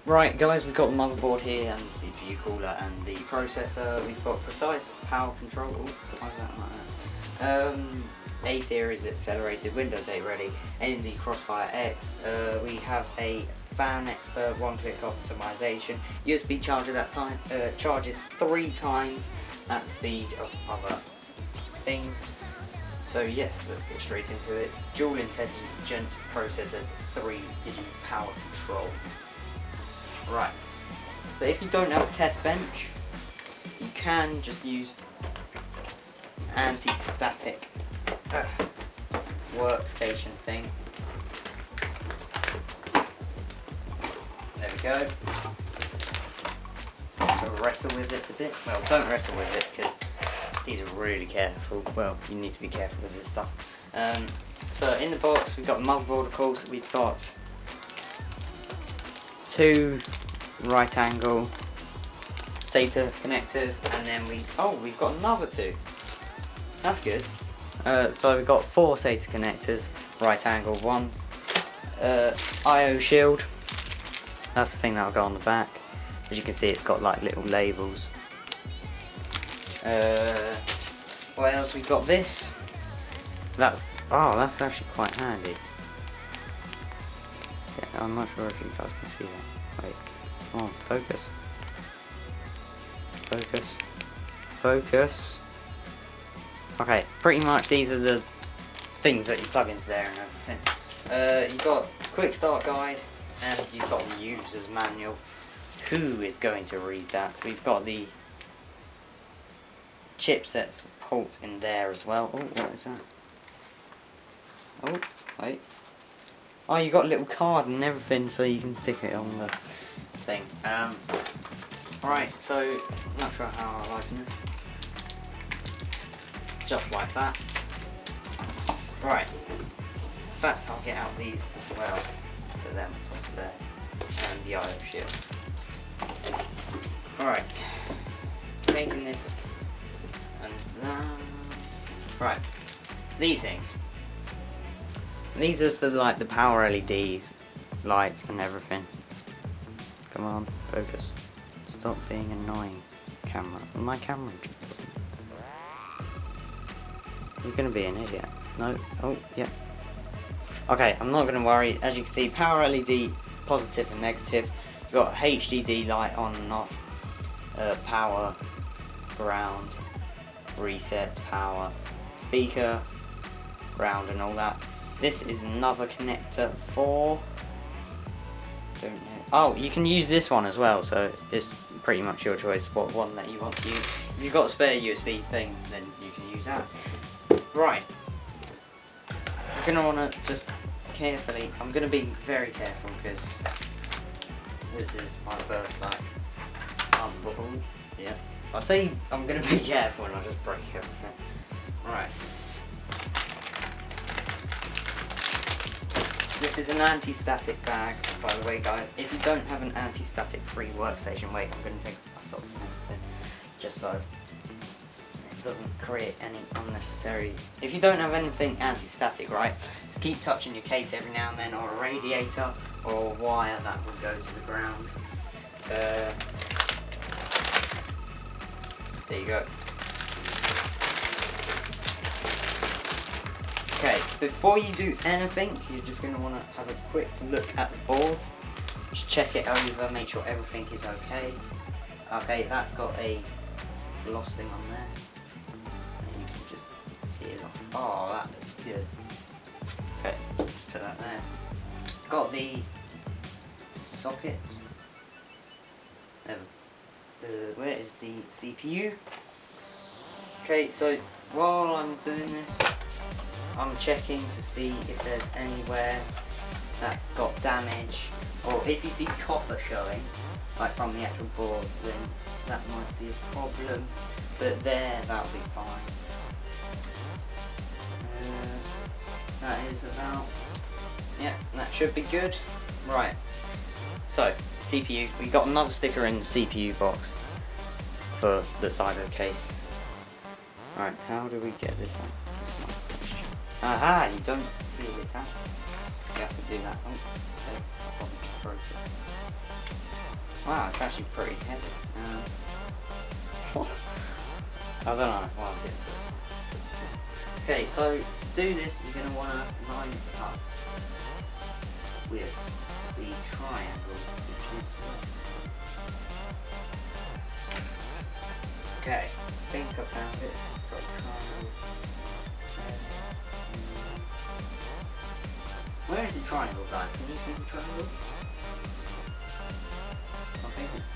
Right guys, we've got the motherboard here and the CPU cooler and the processor. We've got precise power control. Ooh, why is that like that? A series accelerated, Windows 8 ready, AMD Crossfire X. We have a fan expert one-click optimization, USB charger that time charges 3 times at the speed of other things. So yes, let's get straight into it. Dual intelligent processors, 3-digit power control. Right, so if you don't have a test bench, you can just use anti-static workstation thing. There we go. So wrestle with it a bit. Well, don't wrestle with it because these are really careful. Well, you need to be careful with this stuff. So in the box we've got the motherboard, of course. We've got 2 right angle SATA connectors, and then we've got another 2. That's good. So we've got 4 SATA connectors, right angle ones. IO shield. That's the thing that'll go on the back. As you can see, it's got like little labels. What else? We've got this. That's actually quite handy. Yeah, I'm not sure if you guys can see that. Wait, come on, focus. Focus. Focus. Okay, pretty much these are the things that you plug into there and everything. You've got quick start guide and you've got the user's manual. Who is going to read that? We've got the chipsets port in there as well. Oh, what is that? Oh, wait. Oh, you got a little card and everything so you can stick it on the thing. Right, so not sure how I like it. Just like that. Right. In fact, I'll get out these as well. Put them on top of there. And the IO shield. Alright. Making this and that. Right. These things. These are the power LEDs, lights and everything. Come on, focus. Stop being annoying, camera. My camera just doesn't. You're gonna be an idiot. No. Oh, yeah. Okay, I'm not gonna worry. As you can see, power LED, positive and negative. You've got HDD light on and off. Power, ground, reset, power, speaker, ground and all that. This is another connector for... Don't know. Oh, you can use this one as well, so it's pretty much your choice what one that you want to use. If you've got a spare USB thing, then you can use that. Right. You're going to want to just carefully... I'm going to be very careful because this is my first, unbubble. Yeah. I say I'm going to be careful and I'll just break everything. Right. This is an anti-static bag, by the way guys. If you don't have an anti-static free workstation, wait, I'm going to take my socks and everything, just so it doesn't create any unnecessary... If you don't have anything anti-static, right, just keep touching your case every now and then, or a radiator, or a wire that will go to the ground. There you go. Okay, before you do anything, you're just going to want to have a quick look at the board. Just check it over, make sure everything is okay. Okay, that's got a gloss thing on there. And you can just peel off. Oh, that looks good. Okay, just put that there. Got the sockets. Where is the CPU? Okay, so while I'm doing this, I'm checking to see if there's anywhere that's got damage, or if you see copper showing, like from the actual board, then that might be a problem, but there, that'll be fine. That is about, yeah, that should be good. Right, so CPU, we got another sticker in the CPU box for the side of the case. Right, how do we get this on? Aha, you don't feel it out. You have to do that. Oh, okay. I probably just broke it. Wow, it's actually pretty heavy. I don't know why I'm getting so. Okay, so to do this, you're going to want to line it up with the triangle. Okay, I think I found it. Got a triangle. Where is the triangle, guys? Can you see the triangle? I think it's...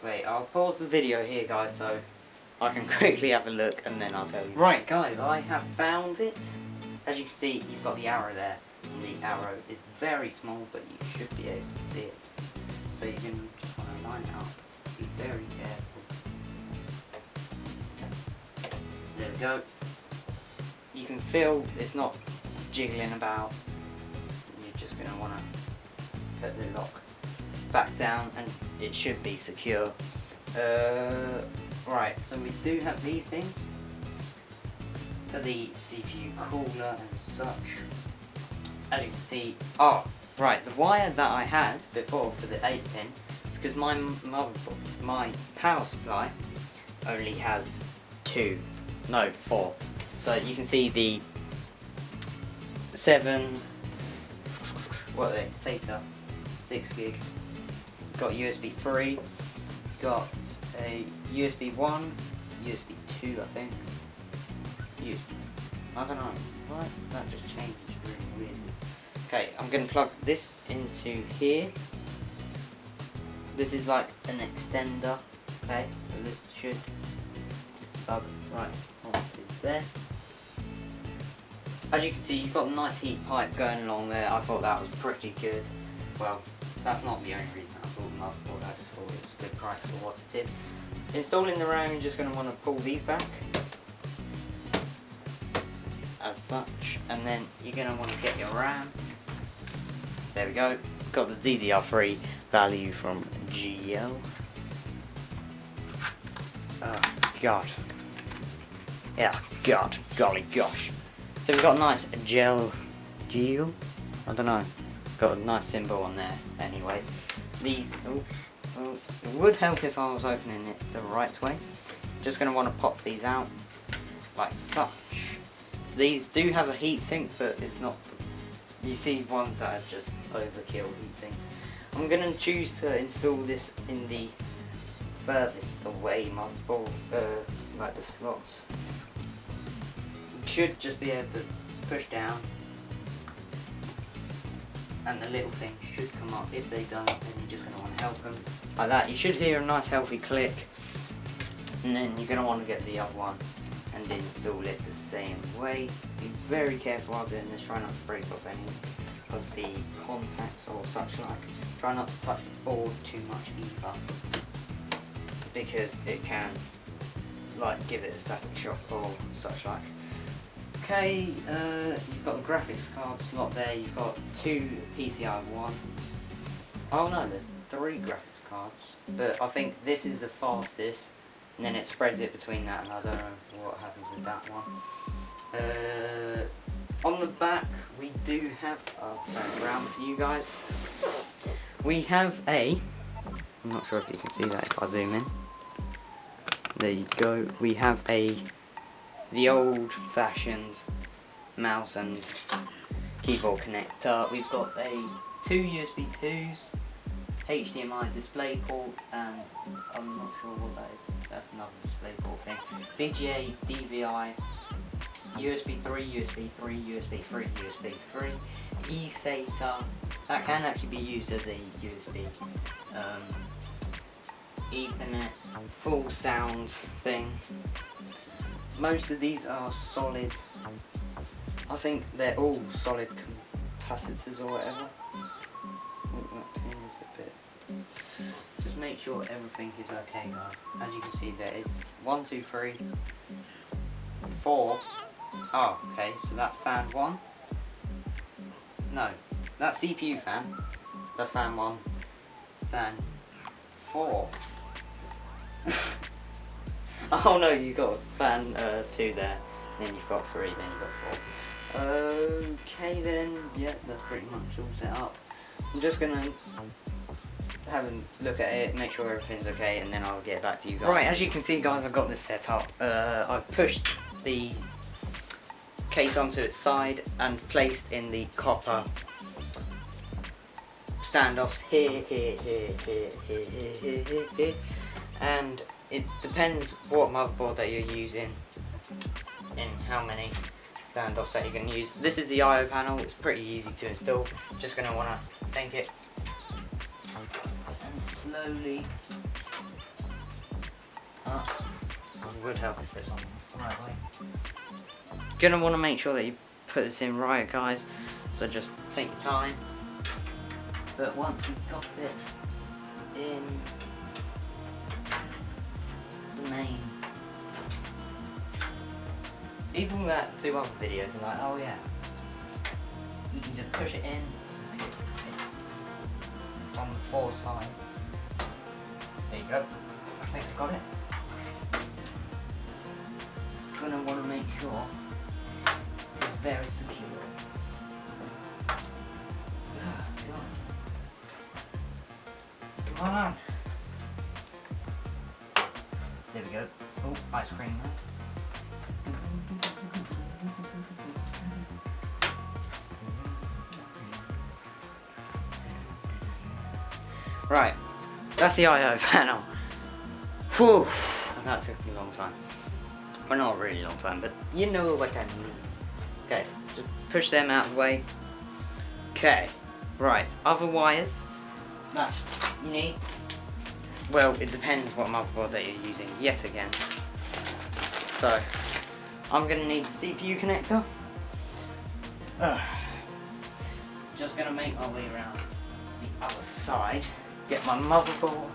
Wait, I'll pause the video here, guys, so I can quickly have a look and then I'll tell you. Right, guys, I have found it. As you can see, you've got the arrow there. And the arrow is very small, but you should be able to see it. So you can just want to line it up. Be very careful. There we go. You can feel it's not jiggling about. You're just going to want to put the lock back down and it should be secure. Right, so we do have these things for the CPU cooler and such. As you can see, oh, right, the wire that I had before for the 8-pin, because my power supply only has 4. So you can see the 7, what are they, SATA, 6 gig, got USB 3, got a USB 1, USB 2 I think, I don't know, what? That just changed really weirdly. Okay, I'm going to plug this into here. This is like an extender, okay, so this should plug right onto there. As you can see, you've got a nice heat pipe going along there. I thought that was pretty good. Well, that's not the only reason I bought the motherboard, I just thought it was a good price for what it is. Installing the RAM, you're just going to want to pull these back, as such, and then you're going to want to get your RAM. There we go. Got the DDR3 value from GL. Oh god. Yeah, god, golly gosh. So we've got a nice gel, I don't know, got a nice symbol on there anyway. These, it would help if I was opening it the right way. Just going to want to pop these out, like such. So these do have a heatsink, but it's not, you see ones that are just overkill heatsinks. I'm going to choose to install this in the furthest away motherboard, like the slots. Should just be able to push down and the little thing should come up. If they don't, then you're just going to want to help them like that. You should hear a nice healthy click, and then you're going to want to get the other one and install it the same way. Be very careful while doing this, try not to break off any of the contacts or such like. Try not to touch the board too much either, because it can like give it a static shock or such like. Okay, you've got the graphics card slot there, you've got 2 PCI 1s. Oh no, there's 3 graphics cards, but I think this is the fastest, and then it spreads it between that, and I don't know what happens with that one. On the back, we do have, I'll turn it around for you guys, we have a, I'm not sure if you can see that if I zoom in, there you go, we have the old-fashioned mouse and keyboard connector. We've got 2 USB 2s, HDMI display port, and I'm not sure what that is. That's another display port thing. VGA, DVI, USB 3, USB 3, USB 3, USB 3, eSATA. That can actually be used as a USB. Ethernet, full sound thing. Most of these are solid. I think they're all solid capacitors or whatever. That pin is a bit. Just make sure everything is okay, guys. As you can see, there is 1, 2, 3, 4. Oh, okay. So that's fan 1. No, that's CPU fan. That's fan 1. Fan 4. Oh no, you've got fan 2 there, then you've got 3, then you've got Okay then, yeah, that's pretty much all set up. I'm just gonna have a look at it, make sure everything's okay, and then I'll get back to you guys. Right, as you can see guys, I've got this set up. I've pushed the case onto its side and placed in the copper standoffs here, and it depends what motherboard that you're using and how many standoffs that you can use. This is the IO panel. It's pretty easy to install. Just going to want to take it and slowly up. It would help if it's on the right way. You're going to want to make sure that you put this in right, guys, so just take your time. But once you've got it in the main, people that do other videos are like, oh yeah, you can just push it in on the 4 sides. There you go. I think I got it. Gonna want to make sure it's very secure. Oh, God. Come on. There we go. Oh, ice cream there. Right, that's the IO panel. Whew, that took me a long time. Well, not a really long time, but you know what I mean. Okay, just push them out of the way. Okay, right, other wires that you need. Well, it depends what motherboard that you're using, yet again. So, I'm going to need the CPU connector. Just going to make my way around the other side. Get my motherboard.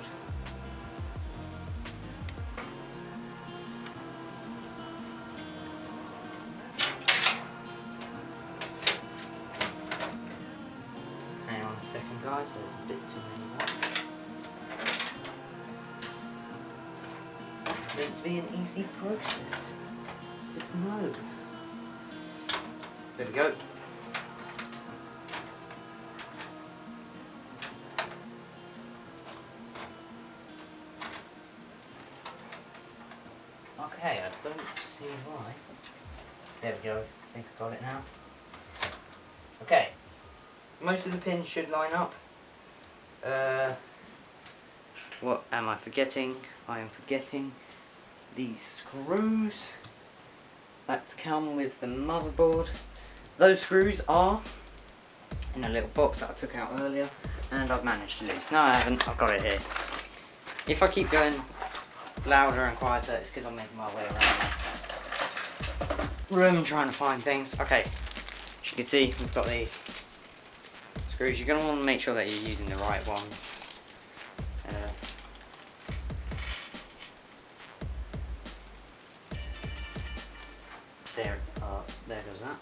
Hang on a second guys, there's a bit too many wires. It's meant to be an easy process. But no. There we go. Okay, I don't see why. There we go, I think I got it now. Okay, most of the pins should line up. What am I forgetting? I am forgetting the screws that come with the motherboard. Those screws are in a little box that I took out earlier, and I've managed to lose. No, I haven't, I've got it here. If I keep going louder and quieter, it's because I'm making my way around the room trying to find things. Okay, as you can see, we've got these screws. You're going to want to make sure that you're using the right ones. There goes that.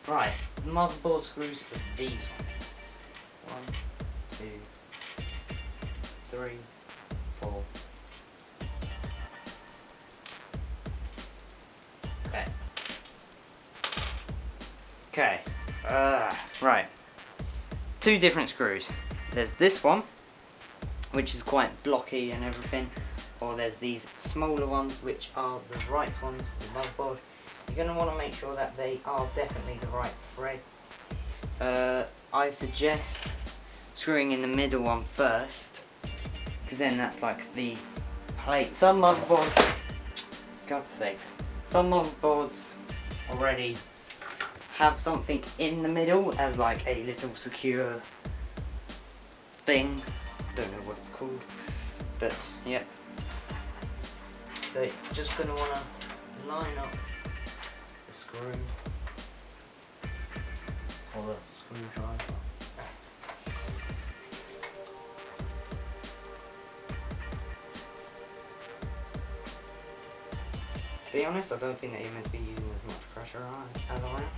Right, the motherboard screws are these ones. 1, 2, 3, 4. Okay. Okay. Right. 2 different screws. There's this one, which is quite blocky and everything, or there's these smaller ones, which are the right ones for the motherboard. You're going to want to make sure that they are definitely the right threads. I suggest screwing in the middle one first, because then that's like the plate. Some motherboards, God's sakes, some motherboards already have something in the middle as like a little secure thing. Don't know what it's called, but yeah. So you're just going to want to line up the screw or the screwdriver. To be honest, I don't think that you're meant to be using as much pressure on as I am.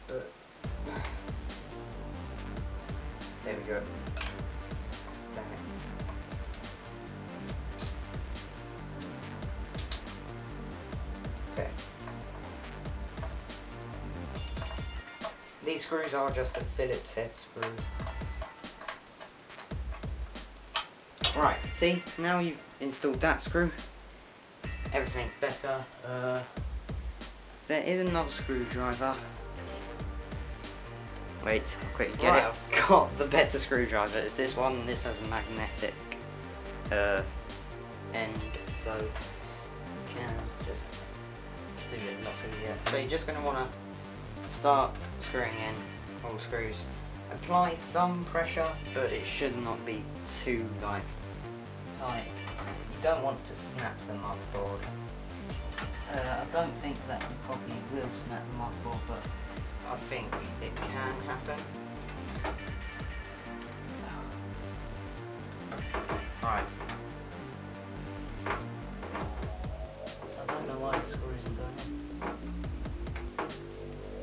But there we go. Damn it. Okay. these screws are just a Phillips head screw. Right, see, now you've installed that screw, everything's better. There is another screwdriver. Wait, I'll quickly get it. I've got the better screwdriver. It's this one. This has a magnetic end, so you can just do it lots easier. So you're just going to want to start screwing in all the screws. Apply some pressure, but it should not be too tight. You don't want to snap the motherboard. I don't think that you probably will snap the motherboard, but I think it can happen. Alright. I don't know why the screw isn't going in.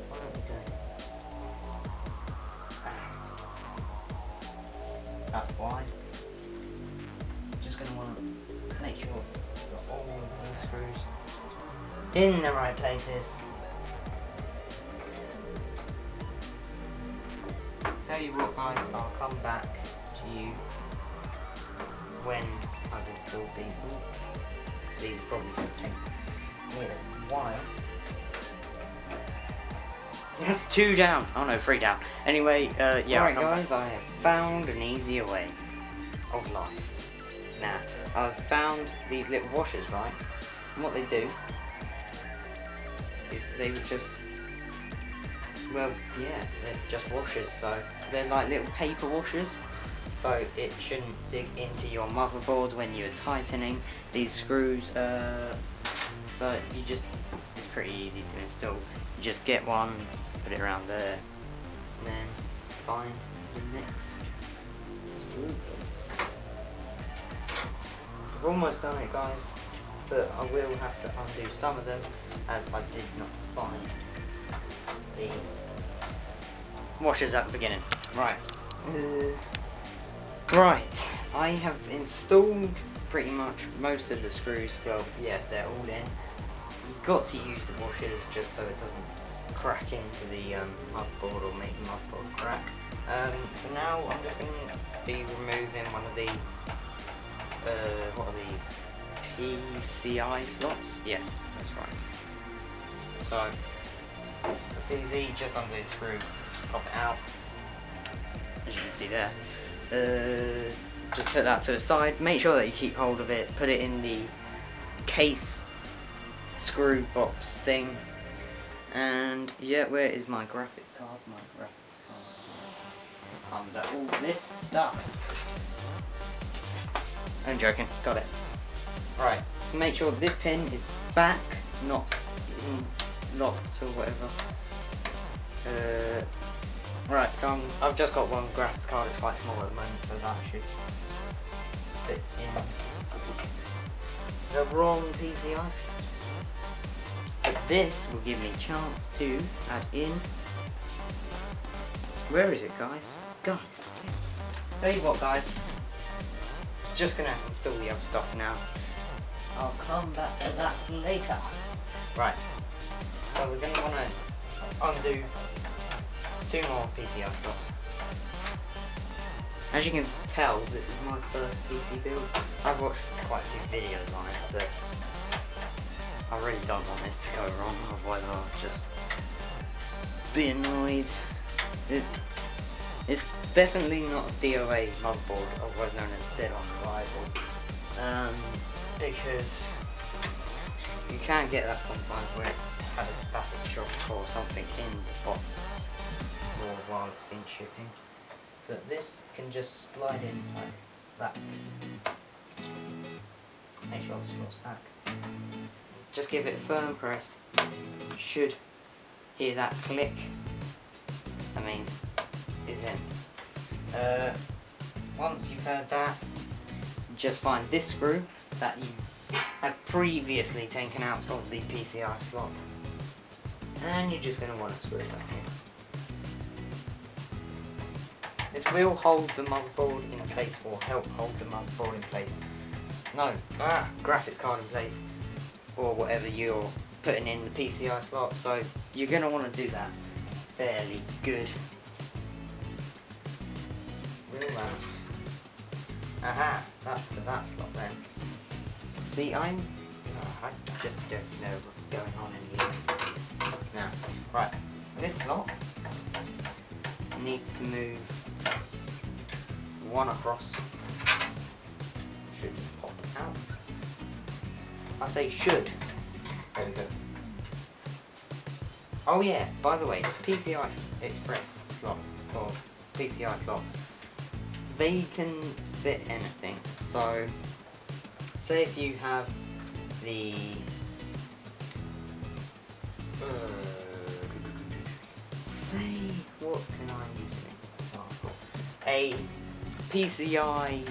Why aren't we going? That's why. Just going to want to make sure you've got all of these screws in the right places. Tell you what guys, I'll come back to you when I've installed these. These probably going to take me a while. That's 2 down. Oh no, 3 down. Anyway, yeah. Alright guys, I have found an easier way of life. Now, I've found these little washers, right? And what they do is they would just, well, yeah, they're just washers, so they're like little paper washers, so it shouldn't dig into your motherboard when you're tightening these screws. So you just, it's pretty easy to install. You just get one, put it around there, and then find the next screw. I've almost done it guys, but I will have to undo some of them as I did not find the washers at the beginning. Right. Right. I have installed pretty much most of the screws. Well, yeah, they're all in. You've got to use the washers just so it doesn't crack into the motherboard or make the motherboard crack. So now I'm just going to be removing one of the what are these? PCI slots? Yes, that's right. So it's easy, just undo the screw, pop it out, as you can see there. Just put that to the side, make sure that you keep hold of it, put it in the case screw box thing, and yeah, where is my graphics card? My graphics card under all this stuff. I'm joking, got it. Right, so make sure this pin is back, not locked or whatever. Right, so I've just got one graphics card, it's quite small at the moment, so that should fit in the wrong PCI. But this will give me a chance to add in, where is it guys? Guys, tell you what guys, just gonna install the other stuff now. I'll come back to that later. Right, so we're gonna wanna undo 2 more PCI slots. As you can tell, this is my first PC build. I've watched quite a few videos on it, but I really don't want this to go wrong, otherwise I'll just be annoyed. It's definitely not a DOA motherboard, otherwise known as dead on arrival, because you can get that sometimes where it has a static shock or something in the box or while it's been shipping. But this can just slide in like that. Make sure the slot's back. Just give it a firm press. You should hear that click. That means it's in. Once you've heard that, just find this screw that you had previously taken out of the PCI slot, and you're just going to want to screw it back in. This will hold the motherboard in place, or help hold the motherboard in place. No, graphics card in place, or whatever you're putting in the PCI slot. So you're going to want to do that. fairly good. Aha, that's for that slot then. See, I just don't know what's going on in here. Now, right, this slot needs to move one across. Should pop out. I say should. There we go. Oh yeah, by the way, PCI Express slots, or PCI slots, they can fit anything. So, say if you have the say, what can I use as an example? A PCI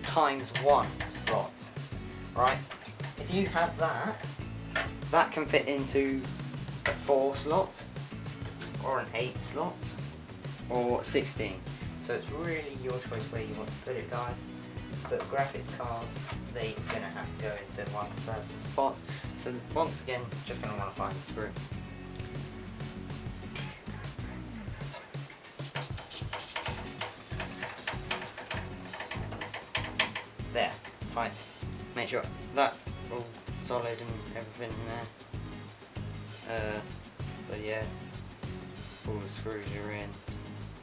×1 slot, right? If you have that, that can fit into a 4 slot, or an 8 slot, or 16. So it's really your choice where you want to put it, guys. But graphics cards, they're gonna have to go into one certain spot. So once again, just gonna want to find the screw. There, tight. Make sure that's all solid and everything there. So yeah, all the screws are in.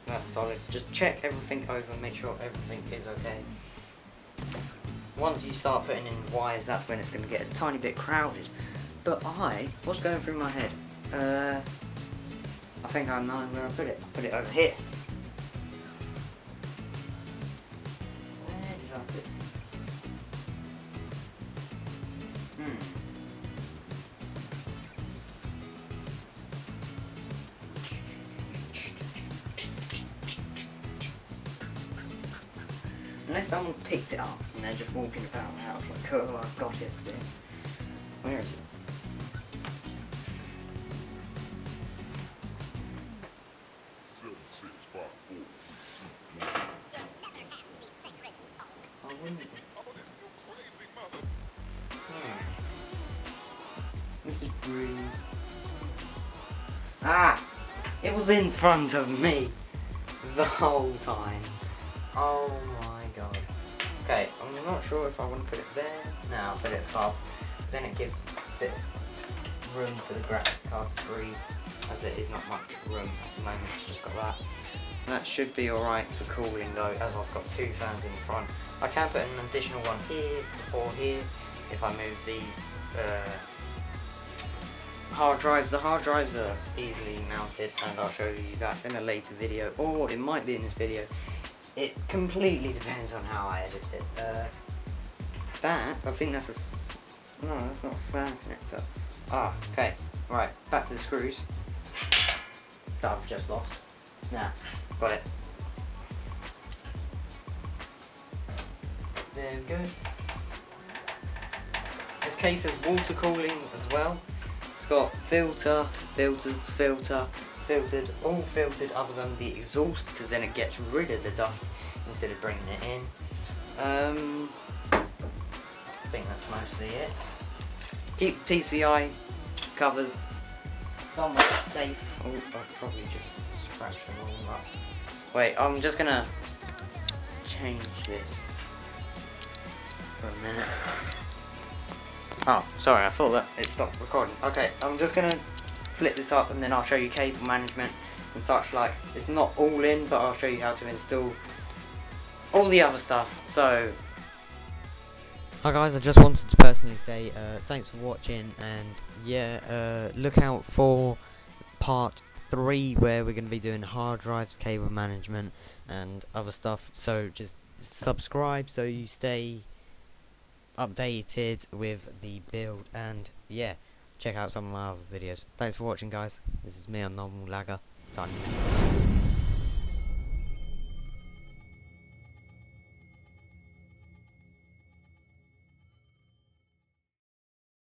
That's solid. Just check everything over, make sure everything is okay. Once you start putting in wires, that's when it's going to get a tiny bit crowded. But what's going through my head? I think I know where I put it. I put it over here. Where did I put it? Unless someone's picked it up and they're just walking about the house like, oh, I've got it still. Where is it? This is green. It was in front of me the whole time. Oh my god. Okay, I'm not sure if I want to put it there. No, I'll put it above. Then it gives a bit of room for the graphics card to breathe, as it is not much room at the moment. It's just got that. That should be alright for cooling though, as I've got 2 fans in the front. I can put an additional one here or here if I move these hard drives. The hard drives are easily mounted, and I'll show you that in a later video, or it might be in this video. It completely depends on how I edit it. I think that's no, that's not a fan connector. Okay, right, back to the screws that I've just lost. Now, got it. There we go. This case has water cooling as well. It's got filter, filtered, all filtered other than the exhaust, because then it gets rid of the dust instead of bringing it in. I think that's mostly it. Keep PCI covers somewhat safe. Oh, I'll probably just scratch them all up. Wait, I'm just gonna change this for a minute. Oh, sorry, I thought that it stopped recording. Okay, I'm just gonna flip this up and then I'll show you cable management and such like. It's not all in, but I'll show you how to install all the other stuff. So, hi guys, I just wanted to personally say thanks for watching, and yeah, look out for part 3 where we're going to be doing hard drives, cable management and other stuff. So just subscribe so you stay updated with the build, and yeah, check out some of my other videos. Thanks for watching guys. This is me, UnormalLagger, signing out.